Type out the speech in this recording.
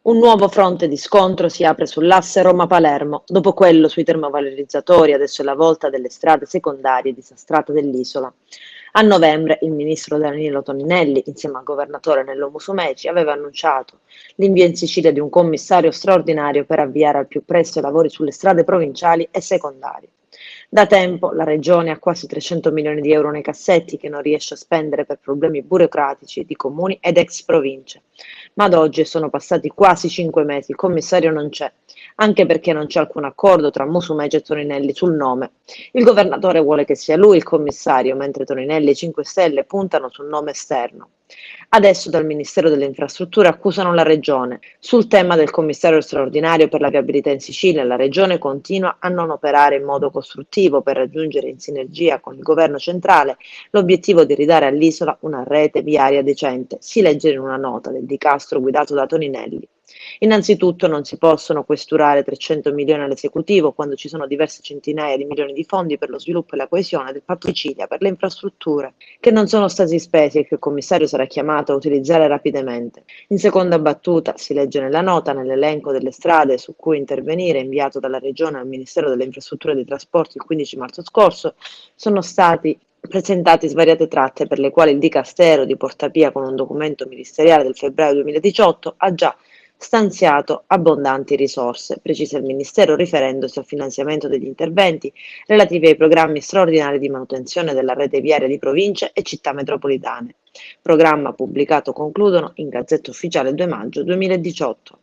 Un nuovo fronte di scontro si apre sull'asse Roma-Palermo. Dopo quello sui termovalorizzatori, adesso è la volta delle strade secondarie disastrate dell'isola. A novembre il ministro Danilo Toninelli, insieme al governatore Nello Musumeci, aveva annunciato l'invio in Sicilia di un commissario straordinario per avviare al più presto i lavori sulle strade provinciali e secondarie. Da tempo la Regione ha quasi 300 milioni di euro nei cassetti che non riesce a spendere per problemi burocratici di comuni ed ex province. Ma ad oggi sono passati quasi 5 mesi, il commissario non c'è, anche perché non c'è alcun accordo tra Musumeci e Toninelli sul nome. Il governatore vuole che sia lui il commissario, mentre Toninelli e i 5 Stelle puntano sul nome esterno. Adesso dal Ministero delle Infrastrutture accusano la Regione. Sul tema del commissario straordinario per la viabilità in Sicilia, la Regione continua a non operare in modo costruttivo per raggiungere in sinergia con il governo centrale l'obiettivo di ridare all'isola una rete viaria decente, si legge in una nota del Dicastro guidato da Toninelli. Innanzitutto non si possono questurare 300 milioni all'esecutivo quando ci sono diverse centinaia di milioni di fondi per lo sviluppo e la coesione del Patto Sicilia per le infrastrutture, che non sono stati spesi e che il commissario sarà chiamato a utilizzare rapidamente. In seconda battuta, si legge nella nota, nell'elenco delle strade su cui intervenire inviato dalla Regione al Ministero delle Infrastrutture e dei Trasporti il 15 marzo scorso, sono stati presentati svariate tratte per le quali il Dicastero di Portapia, con un documento ministeriale del febbraio 2018, ha già stanziato abbondanti risorse, precisa il Ministero riferendosi al finanziamento degli interventi relativi ai programmi straordinari di manutenzione della rete viaria di province e città metropolitane, programma pubblicato, concludono, in Gazzetta Ufficiale 2 maggio 2018.